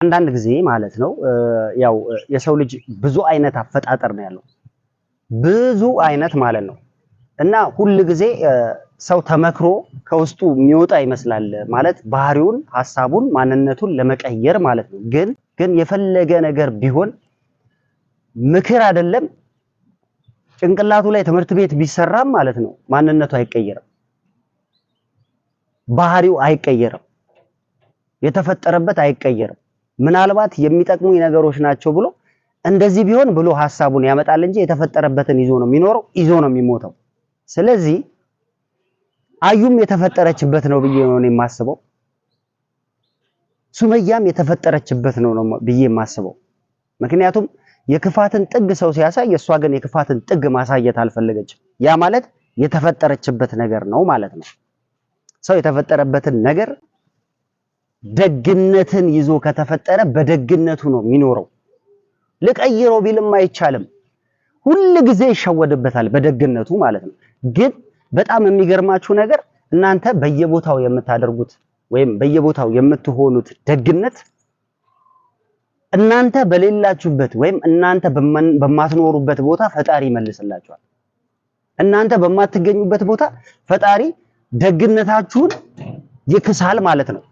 አንዳንድ ጊዜ ማለት ነው ያው የሰው ልጅ ብዙ አይነት አፈጣጠር ነው ያለው ብዙ አይነት ማለት ነው እና ሁሉ ጊዜ ሰው ተመክሮ ከውስጡ የሚወጣ ይመስላል ማለት ባህሪውን ሐሳቡን ማንነቱን ለመቀየር ማለት ነው ግን የፈለገ ነገር ቢሆን ምክር አይደለም ጭንቅላቱ ላይ ትምህርት ቤት ቢሰራም ማለት ነው ማንነቱ አይቀየርም ባህሪው አይቀየርም የተፈጠረበት አይቀየርም ምናልባት የሚጠቅሙኝ ነገሮች ናቸው ብሎ እንደዚህ ቢሆን ብሎ ሐሳቡን ያመጣል እንጂ የተፈጠረበትን ይዞ ነው የሚኖረው ይዞ ነው የሚሞተው ስለዚህ አዩም የተፈጠረችበት ነው ብዬ ነው የማስበው ሱመያም የተፈጠረችበት ነው ብዬ የማስበው ምክንያቱም የክፋትን ጥግ ሰው ሲያሳይ እሷ ግን የክፋትን ጥግ ማሳየት አልፈለገችም ያ ማለት የተፈጠረችበት ነገር ነው ማለት ነው ሰው የተፈጠረበትን ነገር ደግነትን ይዞ ከተፈጠረ በደግነቱ ነው የሚኖረው ለቀይሮ ቢልም አይቻልም ሁሉ ጊዜ ይሸወድበታል በደግነቱ ማለት ነው ግን በጣም የሚገርማችሁ ነገር እናንተ በየቦታው የምታደርጉት ወይም በየቦታው የምትሆኑት ደግነት እናንተ በሌላችሁበት ወይም እናንተ በማትኖሩበት ቦታ ፈጣሪ ይመልስላችኋል እናንተ በማትገኙበት ቦታ ፈጣሪ ደግነታችሁን ይክሳል ማለት ነው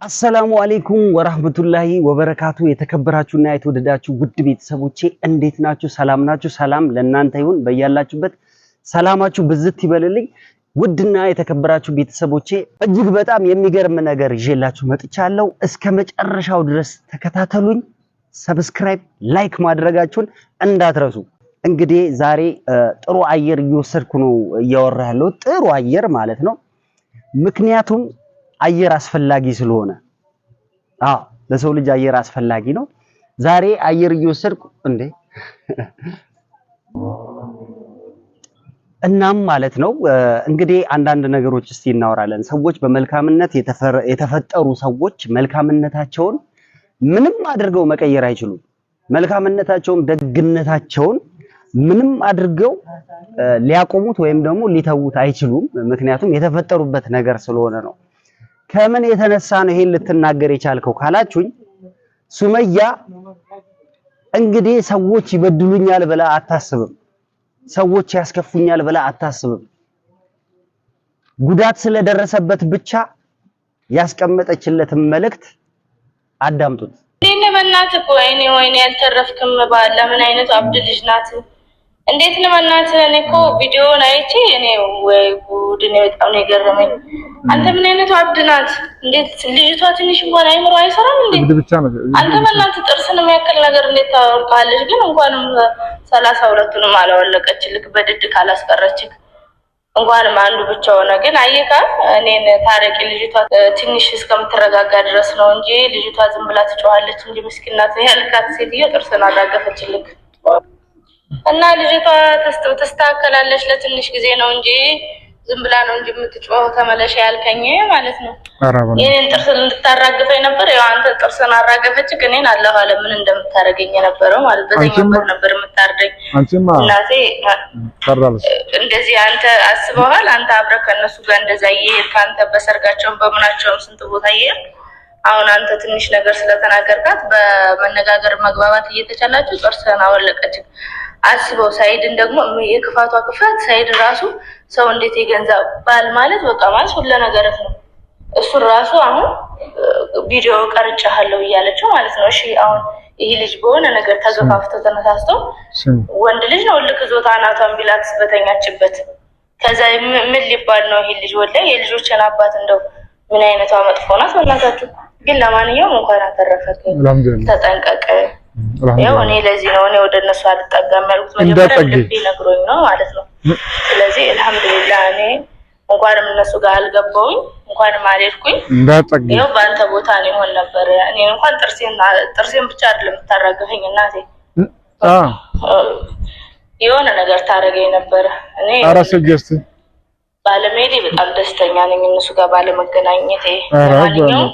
አሰላሙ አለይኩም ወራህመቱላሂ ወበረካቱ የተከበራችሁና የተወደዳችሁ ውድ ቤተሰቦቼ እንዴት ናችሁ ሰላም ናችሁ ሰላም ለእናንተ ይሁን በእያላችሁበት ሰላማችሁ ብዝት ይበልልኝ ውድና የተከበራችሁ ቤተሰቦቼ እጅግ በጣም የሚገርም ነገር ይዤላችሁ መጥቻለሁ እስከ መጨረሻው ድረስ ተከታተሉኝ ሰብስክራይብ ላይክ ማድረጋችሁን እንዳትረሱ እንግዲህ ዛሬ ጥሩ አየር እየወሰድኩ ነው እያወራለሁ ጥሩ አየር ማለት ነው ምክንያቱም አየር አስፈላጊ ስለሆነ ለሰው ልጅ አየር አስፈላጊ ነው ዛሬ አየር እየወሰድኩ እንዴ እናም ማለት ነው እንግዲህ አንዳንድ ነገሮች እስቲ እናወራለን ሰዎች በመልካምነት የተፈጠሩ ሰዎች መልካምነታቸውን ምንም አድርገው መቀየር አይችሉም መልካምነታቸውን ደግነታቸውን ምንም አድርገው ሊያቆሙት ወይም ደግሞ ሊተውት አይችሉም ምክንያቱም የተፈጠሩበት ነገር ስለሆነ ነው ከምን የተነሳ ነው ይሄን ልትናገር የቻልከው ካላችሁኝ ሱመያ እንግዲህ ሰዎች ይበድሉኛል ብላ አታስብም ሰዎች ያስከፉኛል ብላ አታስብም ጉዳት ስለደረሰበት ብቻ ያስቀመጠችለትን መልእክት አዳምጡት እኔ በእናትህ ወይኔ ያልተረፍክም ባል ለምን አይነት አብድ ልጅ ናት እንዴት ነው በእናትህ እኔ እኮ ቪዲዮውን አይቼ እኔ ወይ ጉድ ነው በጣም ነው የገረመኝ አንተ ምን አይነት አብድ ናት እንዴት ልጅቷ ትንሽ እንኳን አይምሮ አይሰራም እንዴ አንተ በእናትህ ጥርስን የሚያክል ነገር እንዴት ታወርቃለሽ ግን እንኳንም 32ቱንም አላወለቀችልክ በድድ ካላስቀረችክ እንኳንም አንዱ ብቻ ሆነ ግን አየካ እኔን ታረቂ ልጅቷ ትንሽ እስከምትረጋጋ ድረስ ነው እንጂ ልጅቷ ዝም ብላ ትጮሃለች እንጂ ምስኪናት ያልካት ሴትዮ ጥርስን አዳገፈችልክ እና ልጅቷ ተስተካከላለች ለትንሽ ጊዜ ነው እንጂ ዝም ብላ ነው እንጂ የምትጮህ ተመለሽ ያልከኝ ማለት ነው የኔን ጥርስን እንድታራግፈኝ ነበር ያው አንተ ጥርስን አራገፈች እኔን አላህ አለ ምን እንደምታረገኝ ነበር ማለት በተኛው ነበር የምታርደኝ እናቴ እንደዚህ አንተ አስበዋል አንተ አብረህ ከነሱ ጋር እንደዛ ይሄድ ካንተ በሰርጋቸው በመናቸው ስንት ቦታ ይሄድ አሁን አንተ ትንሽ ነገር ስለተናገርካት በመነጋገር መግባባት እየተቻላችሁ ጥርስን አወለቀች አስበው ሳይድን ደግሞ የክፋቷ ክፋት ሳይድ ራሱ ሰው እንዴት ይገንዛብ ባል ማለት በቃ ማለት ሁሉ ነገር ነው እሱ ራሱ አሁን ቪዲዮ ቀርጫለሁ እያለችው ማለት ነው እሺ አሁን ይሄ ልጅ በሆነ ነገር ተገፋፍቶ ተነሳስቶ ወንድ ልጅ ነው ልክ ዞታ አናቷን ቢላት በተኛችበት ከዛ ምን ሊባል ነው ይሄ ልጅ ወለ የልጆችን አባት እንደው ምን አይነቷ መጥፎ ናት በእናታችሁ ግን ለማንኛውም እንኳን አተረፈክ ተጠንቀቅ ያው እኔ ለዚህ ነው እኔ ወደ እነሱ አልጠጋም ያልኩት መጀመሪያ ልቤ ነግሮኝ ነው ማለት ነው ስለዚህ አልহামዱሊላህ እኔ እንኳንም እነሱ ጋር አልገባውኝ እንኳንም አልሄድኩኝ ያው ባንተ ቦታ ነው ይሆን ነበር እኔ እንኳን ጥርሴን ብቻ አይደለም ታረጋገኝ እናቴ የሆነ ነገር ታረገኝ ነበር እኔ አራሰጀስት ባለሜዲ በጣም ደስተኛ ነኝ እነሱ ጋር ባለመገናኘቴ ለማንኛውም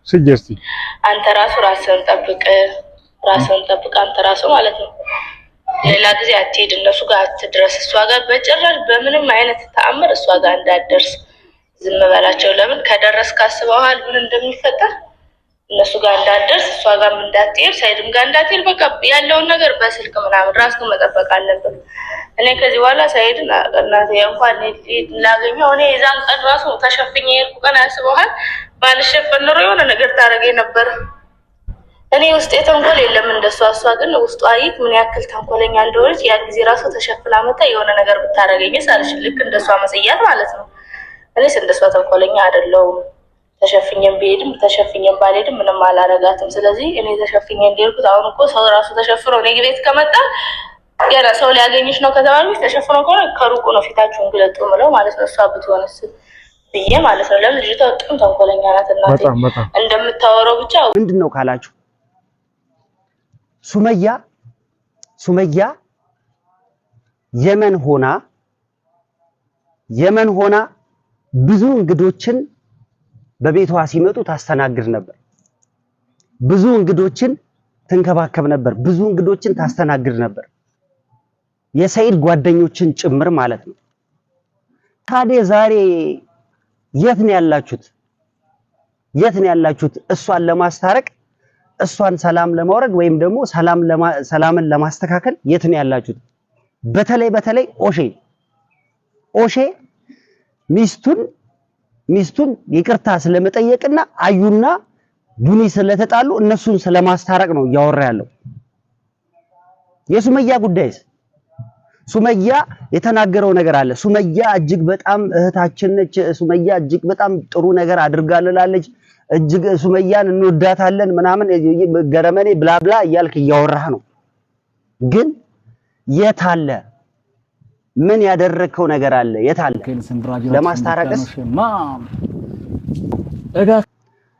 ሰጀስቲ አንተ ራስህን ጠብቅ አንተ ራሱ ማለት ነው ሌላ ጊዜ አትሄድ እነሱ ጋር አትድረስ እሷ ጋር በጭራሽ በምንም አይነት ተአምር እሷ ጋር እንዳትደርስ ዝም በላቸው ለምን ከደረስክ አስበዋል ምን እንደሚፈጠር እነሱ ጋር እንዳትደርስ እሷ ጋር እንዳትሄድ ሳይድም ጋር እንዳትሄድ በቃ ያለውን ነገር በስልክ ምናምን ራስህን መጠበቅ አለብን። እኔ ከዚህ በኋላ ሳይድን እናቴ እንኳን ላገኘው እኔ የዛን ቀን ራሱ ተሸፍኜ የሄድኩ ቀን አስበዋል። ባልሸፈን ኖሮ የሆነ ነገር ታደርገኝ ነበር። እኔ ውስጤ ተንኮል የለም እንደሷ። እሷ ግን ውስጧ አይት ምን ያክል ተንኮለኛ እንደሆነች ያን ጊዜ ራሱ ተሸፍና መጣ የሆነ ነገር ብታረገኝ ሳልሽ ልክ እንደሷ መስያት ማለት ነው። እኔስ እንደሷ ተንኮለኛ አይደለሁም። ተሸፍኘም ቢሄድም ተሸፍኘም ባልሄድም ምንም አላረጋትም። ስለዚህ እኔ ተሸፍኘ እንደሄድኩት አሁን እኮ ሰው ራሱ ተሸፍኖ እኔ ቤት ከመጣ ገና ሰው ሊያገኝሽ ነው ከተባልኩ ተሸፍኖ ከሆነ ከሩቁ ነው ፊታችሁን ግለጡ ምለው ማለት ነው። እሷ ብትሆንስ ብዬ ማለት ነው። ለምን ልጅቷ በጣም ተንኮለኛ ናት እናቴ እንደምታወራው ብቻ ምንድነው ካላችሁ ሱመያ የመን ሆና ብዙ እንግዶችን በቤቷ ሲመጡ ታስተናግድ ነበር። ብዙ እንግዶችን ትንከባከብ ነበር። ብዙ እንግዶችን ታስተናግድ ነበር። የሰይድ ጓደኞችን ጭምር ማለት ነው። ታዲያ ዛሬ የት ነው ያላችሁት? እሷን ለማስታረቅ እሷን ሰላም ለማውረድ ወይም ደግሞ ሰላምን ለማስተካከል የት ነው ያላችሁት? በተለይ ኦሼ ሚስቱን ይቅርታ ስለመጠየቅና አዩና ቡኒ ስለተጣሉ እነሱን ስለማስታረቅ ነው እያወራ ያለው። የሱመያ ጉዳይስ? ሱመያ የተናገረው ነገር አለ። ሱመያ እጅግ በጣም እህታችን ነች። ሱመያ እጅግ በጣም ጥሩ ነገር አድርጋልላለች። እጅግ ሱመያን እንወዳታለን ምናምን ገረመኔ ብላብላ እያልክ እያወራህ ነው። ግን የት አለ? ምን ያደረከው ነገር አለ? የት አለ? ለማስታረቅስ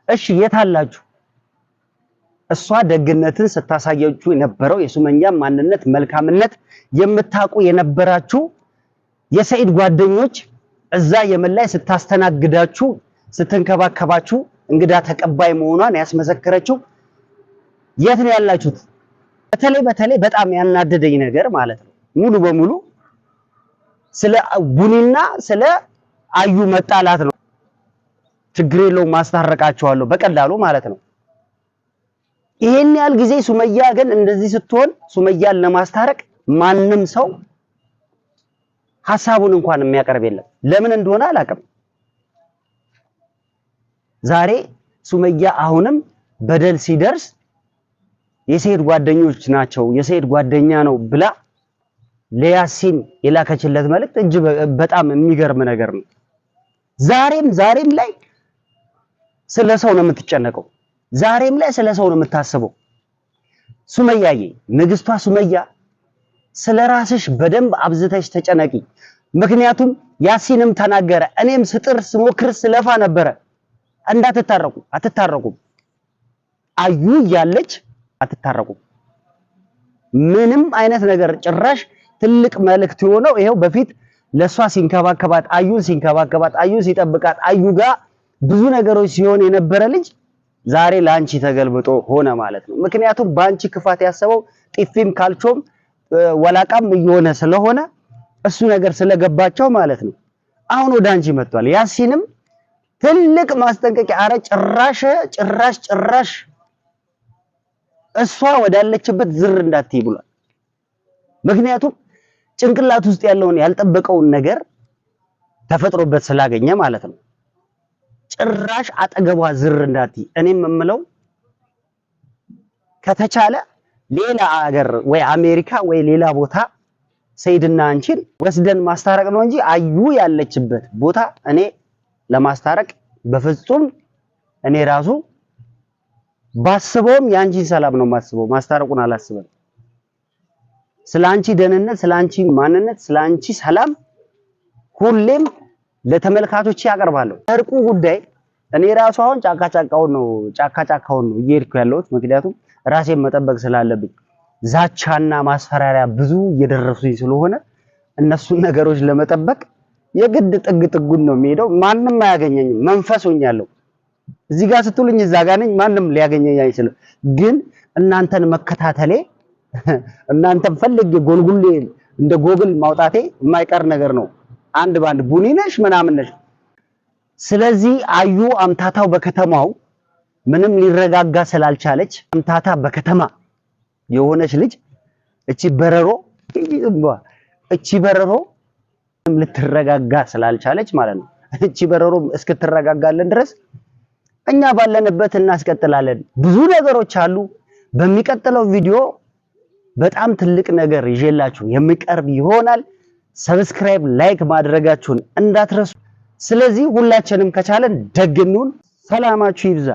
እሺ የት አላችሁ? እሷ ደግነትን ስታሳያችሁ የነበረው የሱመኛ ማንነት መልካምነት የምታውቁ የነበራችሁ የሰይድ ጓደኞች እዛ የመን ላይ ስታስተናግዳችሁ ስትንከባከባችሁ እንግዳ ተቀባይ መሆኗን ያስመሰከረችው የት ነው ያላችሁት? በተለይ በጣም ያናደደኝ ነገር ማለት ነው ሙሉ በሙሉ ስለ ቡኒና ስለ አዩ መጣላት ነው። ችግር የለውም ማስታረቃቸዋለሁ በቀላሉ ማለት ነው። ይሄን ያህል ጊዜ ሱመያ ግን እንደዚህ ስትሆን ሱመያን ለማስታረቅ ማንም ሰው ሐሳቡን እንኳን የሚያቀርብ የለም። ለምን እንደሆነ አላውቅም። ዛሬ ሱመያ አሁንም በደል ሲደርስ የሰይድ ጓደኞች ናቸው የሰይድ ጓደኛ ነው ብላ ለያሲን የላከችለት መልእክት በጣም የሚገርም ነገር ነው። ዛሬም ላይ ስለ ሰው ነው የምትጨነቀው። ዛሬም ላይ ስለ ሰው ነው የምታስበው። ሱመያዬ ንግስቷ ሱመያ ስለ ራስሽ በደንብ አብዝተሽ ተጨነቂ። ምክንያቱም ያሲንም ተናገረ፣ እኔም ስጥር ስሞክር ስለፋ ነበረ አትታረቁም። አዩ ያለች አትታረቁም። ምንም አይነት ነገር ጭራሽ ትልቅ መልእክት የሆነው ይሄው በፊት ለሷ ሲንከባከባት አዩን ሲጠብቃት አዩ ጋር ብዙ ነገሮች ሲሆን የነበረ ልጅ ዛሬ ላንቺ ተገልብጦ ሆነ ማለት ነው። ምክንያቱም ባንቺ ክፋት ያሰበው ጢፊም ካልቾም ወላቃም እየሆነ ስለሆነ እሱ ነገር ስለገባቸው ማለት ነው። አሁን ወደ አንቺ መጥቷል። ያሲንም ትልቅ ማስጠንቀቂያ አረ ጭራሽ እሷ ወዳለችበት ዝር እንዳትይ ብሏል። ምክንያቱም ጭንቅላት ውስጥ ያለውን ያልጠበቀውን ነገር ተፈጥሮበት ስላገኘ ማለት ነው። ጭራሽ አጠገቧ ዝር እንዳትይ። እኔም የምለው ከተቻለ ሌላ ሀገር ወይ አሜሪካ ወይ ሌላ ቦታ ሰይድና አንቺን ወስደን ማስታረቅ ነው እንጂ አዩ ያለችበት ቦታ እኔ ለማስታረቅ በፍጹም እኔ ራሱ ባስበውም የአንቺን ሰላም ነው ማስበው፣ ማስታረቁን አላስበም። ስላንቺ ደህንነት፣ ስላንቺ ማንነት፣ ስላንቺ ሰላም ሁሌም ለተመልካቾች ያቀርባለሁ። እርቁ ጉዳይ እኔ ራሱ አሁን ጫካውን ነው እየሄድኩ ያለሁት። ምክንያቱም ራሴን መጠበቅ ስላለብኝ ዛቻና ማስፈራሪያ ብዙ እየደረሱኝ ስለሆነ እነሱን ነገሮች ለመጠበቅ የግድ ጥጉን ነው የሚሄደው። ማንም አያገኘኝም፣ መንፈስ ሆኛለሁ። እዚህ ጋር ስትሉኝ እዛ ጋር ነኝ፣ ማንም ሊያገኘኝ አይችልም። ግን እናንተን መከታተሌ እናንተን ፈልጌ ጎልጉሌ እንደ ጎግል ማውጣቴ የማይቀር ነገር ነው። አንድ ባንድ ቡኒ ነሽ ምናምን ነሽ። ስለዚህ አዩ አምታታው በከተማው ምንም ሊረጋጋ ስላልቻለች አምታታ በከተማ የሆነች ልጅ እቺ በረሮ ልትረጋጋ ስላልቻለች ማለት ነው። እቺ በረሮ እስክትረጋጋለን ድረስ እኛ ባለንበት እናስቀጥላለን። ብዙ ነገሮች አሉ። በሚቀጥለው ቪዲዮ በጣም ትልቅ ነገር ይዤላችሁ የሚቀርብ ይሆናል። ሰብስክራይብ፣ ላይክ ማድረጋችሁን እንዳትረሱ። ስለዚህ ሁላችንም ከቻለን ደግ እንሁን። ሰላማችሁ ይብዛ።